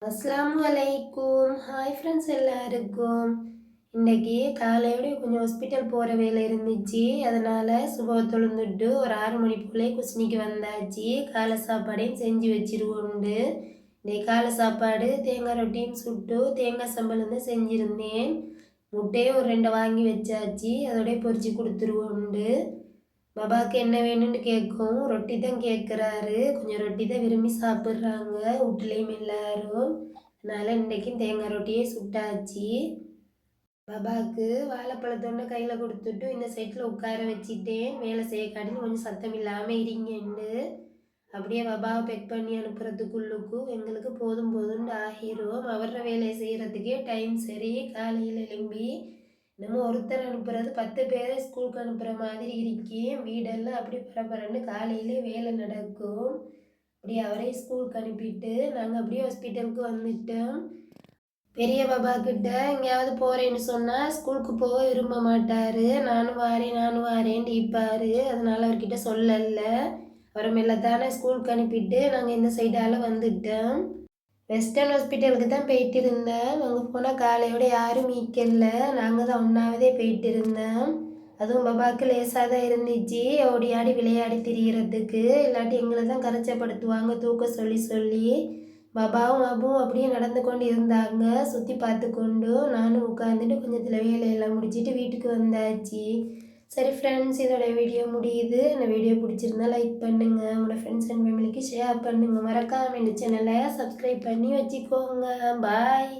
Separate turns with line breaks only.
அஸ்ஸலாமு அலைக்கும். Hi friends எல்லாருக்கும். இன்றைக்கி காலையோட கொஞ்சம் ஹாஸ்பிட்டல் போகிற வேலை இருந்துச்சு. அதனால் சுபஹ் தொழுந்துட்டு ஒரு 6 மணி போலே குஸ்னிக்கு வந்தாச்சு. காலை சாப்பாடையும் செஞ்சு வச்சிருவோண்டு. இன்றைக்கி காலை சாப்பாடு தேங்காய் ரொட்டியும் சுட்டு தேங்காய் சம்பல் வந்து செஞ்சுருந்தேன். முட்டையும் ஒரு 2 வாங்கி வச்சாச்சு. அதோடய பொரிச்சு கொடுத்துருவோண்டு. பாபாவுக்கு என்ன வேணும்னு கேட்கும். ரொட்டி தான் கேட்குறாரு. கொஞ்சம் ரொட்டி தான் விரும்பி சாப்பிட்றாங்க வீட்லேயும் எல்லாரும். அதனால் இன்றைக்கும் தேங்காய் ரொட்டியே சுட்டாச்சு. பாபாவுக்கு வாழைப்பழத்தொன்று கையில் கொடுத்துட்டு இந்த சைட்டில் உட்கார வச்சுட்டேன். வேலை செய்ய காட்டின்னு கொஞ்சம் சத்தம் இல்லாமல் இருங்கன்னு. அப்படியே பாபாவை பெக் பண்ணி அனுப்புறதுக்குள்ளுக்கும் எங்களுக்கு போதும் போதும்னு ஆகிரும். அவர வேலையை செய்கிறதுக்கே டைம் சரி. காலையில் எழும்பி நம்ம ஒருத்தர் அனுப்புறது 10 பேரை ஸ்கூலுக்கு அனுப்புகிற மாதிரி இருக்கேன். வீடெல்லாம் அப்படி பரபரன்னு காலையிலே வேலை நடக்கும். அப்படி அவரையும் ஸ்கூலுக்கு அனுப்பிட்டு நாங்கள் அப்படியே ஹாஸ்பிட்டலுக்கு வந்துட்டோம். பெரிய பாபா கிட்ட எங்கேயாவது போகிறேன்னு சொன்னால் ஸ்கூலுக்கு போக விரும்ப மாட்டார். நானும் வாரேன்ட்டு இருப்பார். அதனால் அவர்கிட்ட சொல்லலை. அவரை மெல்லத்தானே ஸ்கூலுக்கு அனுப்பிட்டு நாங்கள் இந்த சைடால் வந்துட்டோம். வெஸ்டர்ன் ஹாஸ்பிட்டலுக்கு தான் போயிட்டு இருந்தேன். அங்கே போனால் காலையோட யாரும் மீக்கல. நாங்கள் தான் ஒன்றாவதே போயிட்டு இருந்தோம். அதுவும் பாபாவுக்கு லேசாக தான் இருந்துச்சு. ஓடி ஆடி விளையாடி திரிகிறதுக்கு. இல்லாட்டி எங்களை தான் கரைச்சப்படுத்துவாங்க தூக்க சொல்லி சொல்லி. பாபாவும் அபுவும் அப்படியே நடந்து கொண்டு இருந்தாங்க. சுற்றி பார்த்து கொண்டு நானும் உட்காந்துட்டு கொஞ்சத்தில் வேலையெல்லாம் முடிச்சுட்டு வீட்டுக்கு வந்தாச்சு. சரி ஃப்ரெண்ட்ஸ், இதோட வீடியோ முடியுது. இந்த வீடியோ பிடிச்சிருந்தா லைக் பண்ணுங்கள். உங்களோட ஃப்ரெண்ட்ஸ் அண்ட் ஃபேமிலிக்கு ஷேர் பண்ணுங்கள். மறக்காமல் இந்த சேனலை சப்ஸ்கிரைப் பண்ணி வச்சுக்கோங்க. பாய்.